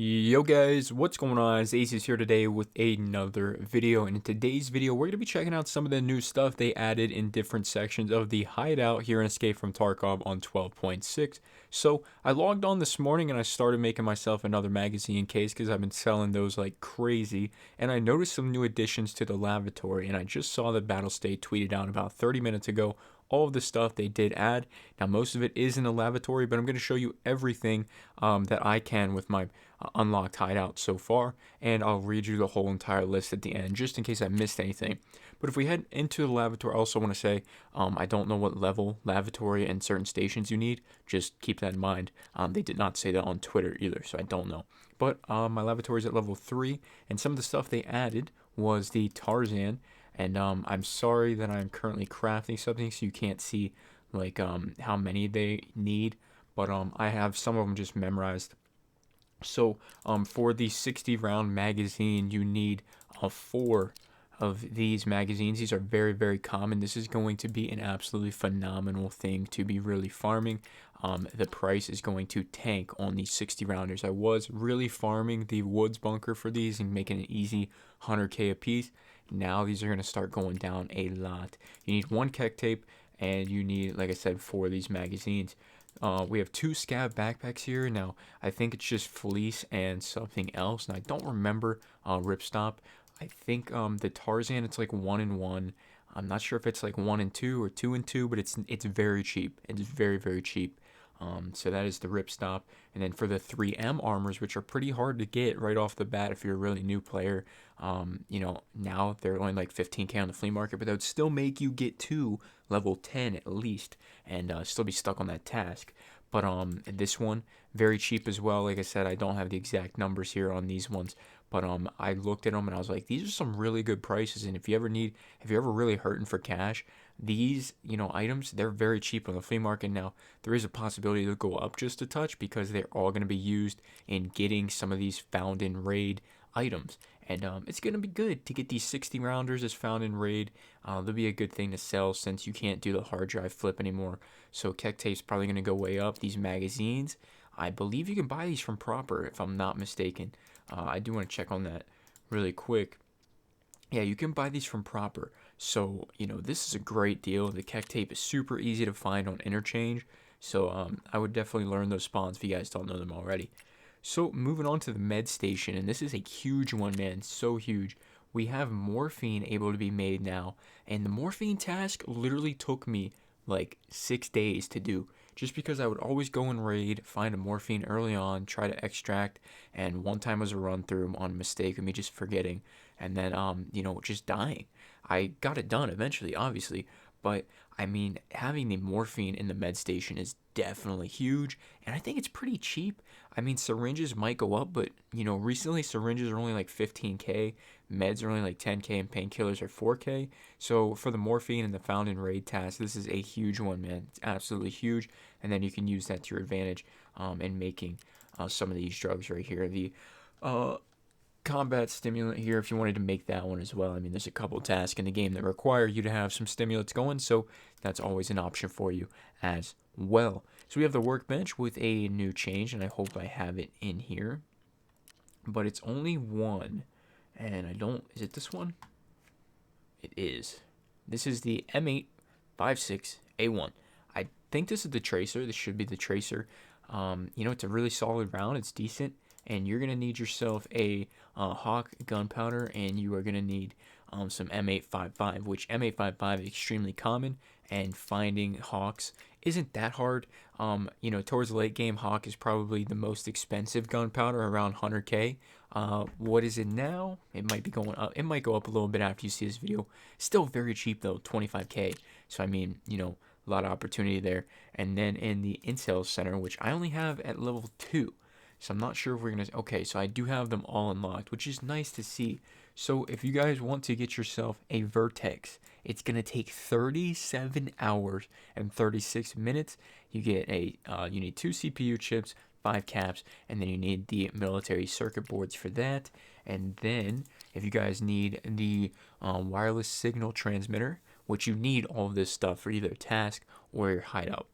Yo guys, what's going on? It's Acez here today with another video, and in today's video we're going to be checking out some of the new stuff they added in different sections of the Hideout here in Escape from Tarkov on 12.6. So I logged on this morning and I started making myself another magazine case because I've been selling those like crazy, and I noticed some new additions to the Lavatory, and I just saw that Battle State tweeted out about 30 minutes ago all of the stuff they did add. Now most of it is in the Lavatory, but I'm going to show you everything that I can with my unlocked hideout so far, and I'll read you the whole entire list at the end just in case I missed anything. But if we head into the Lavatory, I also want to say I don't know what level Lavatory and certain stations you need. Just keep that in mind. They did not say that on Twitter either, so I don't know. But my Lavatory is at level 3, and some of the stuff they added was the Tarzan. And I'm sorry that I'm currently crafting something so you can't see like how many they need, but I have some of them just memorized. So for the 60 round magazine, you need 4 of these magazines. These are very, very common. This is going to be an absolutely phenomenal thing to be really farming. The price is going to tank on these 60 rounders. I was really farming the woods bunker for these and making an easy 100k a piece. Now these are going to start going down a lot. You need 1 kek tape, and you need, like I said, 4 of these magazines. We have 2 scab backpacks here. Now, I think it's just fleece and something else, and I don't remember ripstop. I think the Tarzan, it's like 1 and 1. I'm not sure if it's like 1 and 2 or 2 and 2, but it's very cheap. It's very, very cheap. So that is the ripstop. And then for the 3M armors, which are pretty hard to get right off the bat if you're a really new player, now they're only like 15k on the flea market, but that would still make you get to level 10 at least, and still be stuck on that task. But this one, very cheap as well. Like I said, I don't have the exact numbers here on these ones, but I looked at them and I was like, these are some really good prices. And if you're ever really hurting for cash, these items, they're very cheap on the flea market. Now there is a possibility to go up just a touch because they're all going to be used in getting some of these found in raid items, and it's going to be good to get these 60 rounders as found in raid. They'll be a good thing to sell since you can't do the hard drive flip anymore, so kek tape's probably going to go way up. These magazines, I believe you can buy these from Proper if I'm not mistaken. I do want to check on that really quick. Yeah, you can buy these from Proper. So, this is a great deal. The kek tape is super easy to find on Interchange. So, I would definitely learn those spawns if you guys don't know them already. So, moving on to the med station, and this is a huge one, man. So huge. We have morphine able to be made now. And the morphine task literally took me like 6 days to do, just because I would always go in raid, find a morphine early on, try to extract, and one time was a run through on mistake of me just forgetting, and then just dying. I got it done eventually, obviously, but I mean, having the morphine in the med station is definitely huge, and I think it's pretty cheap. I mean, syringes might go up, but recently syringes are only like 15k, meds are only like 10k, and painkillers are 4k. So for the morphine and the found in raid task, this is a huge one, man. It's absolutely huge, and then you can use that to your advantage in making some of these drugs right here. The combat stimulant here, if you wanted to make that one as well. I mean, there's a couple tasks in the game that require you to have some stimulants going, so that's always an option for you as well. So we have the workbench with a new change, and I hope I have it in here, but it's only one, and is it this one? It is. This is the M856A1. I think this is the tracer. This should be the tracer. It's a really solid round. It's decent, and you're going to need yourself a Hawk gunpowder, and you are going to need some M855, which M855 is extremely common, and finding Hawks isn't that hard. Towards the late game, Hawk is probably the most expensive gunpowder, around 100k. What is it now? It might be going up. It might go up a little bit after you see this video. Still very cheap though, 25k. So I mean, a lot of opportunity there. And then in the Intel Center, which I only have at level 2. So I'm not sure if we're going to... Okay, so I do have them all unlocked, which is nice to see. So if you guys want to get yourself a Vertex, it's going to take 37 hours and 36 minutes. You get you need 2 CPU chips, 5 caps, and then you need the military circuit boards for that. And then if you guys need the wireless signal transmitter, which you need all of this stuff for either task or your hideout.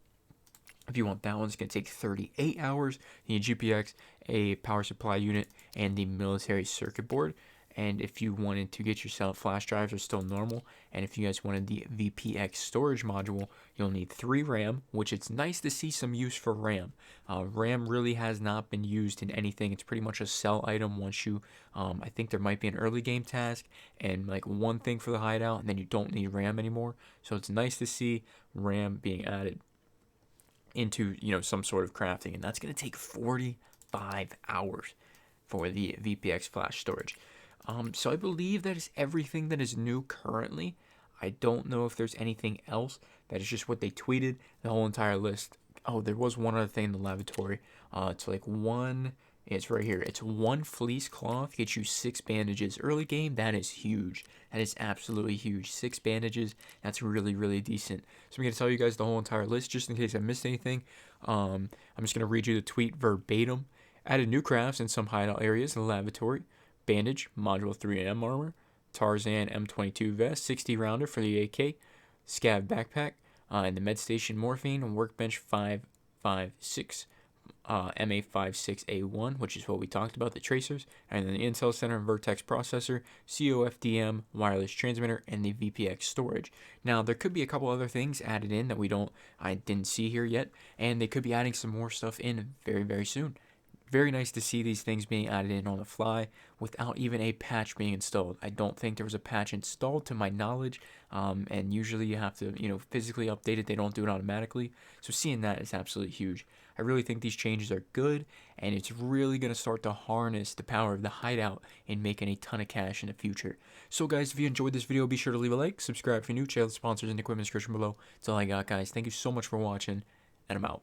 If you want that one, it's going to take 38 hours. You need GPX, a power supply unit, and the military circuit board. And if you wanted to get yourself flash drives, are still normal. And if you guys wanted the VPX storage module, you'll need 3 RAM, which it's nice to see some use for RAM. RAM really has not been used in anything. It's pretty much a sell item once you, I think there might be an early game task and like one thing for the hideout, and then you don't need RAM anymore. So it's nice to see RAM being added into, you know, some sort of crafting, and that's going to take 45 hours for the VPX flash storage. So I believe that is everything that is new currently. I don't know if there's anything else. That is just what they tweeted, the whole entire list. Oh, there was one other thing in the lavatory. It's like it's right here. It's 1 fleece cloth gets you 6 bandages. Early game, that is huge. That is absolutely huge. 6 bandages, that's really, really decent. So I'm going to tell you guys the whole entire list just in case I missed anything. I'm just going to read you the tweet verbatim. Added new crafts in some hideout areas in the lavatory. Bandage, Module 3M armor, Tarzan M22 vest, 60 rounder for the AK, Scav backpack, and the med station morphine, Workbench 556, MA56A1, which is what we talked about, the tracers, and then the Intel Center and Vertex processor, COFDM wireless transmitter, and the VPX storage. Now, there could be a couple other things added in that I didn't see here yet, and they could be adding some more stuff in very, very soon. Very nice to see these things being added in on the fly without even a patch being installed. I don't think there was a patch installed to my knowledge, and usually you have to, you know, physically update it. They don't do it automatically. So seeing that is absolutely huge. I really think these changes are good, and it's really going to start to harness the power of the hideout in making a ton of cash in the future. So guys, if you enjoyed this video, be sure to leave a like, subscribe if you're new, check out the sponsors in the equipment description below. That's all I got, guys. Thank you so much for watching, and I'm out.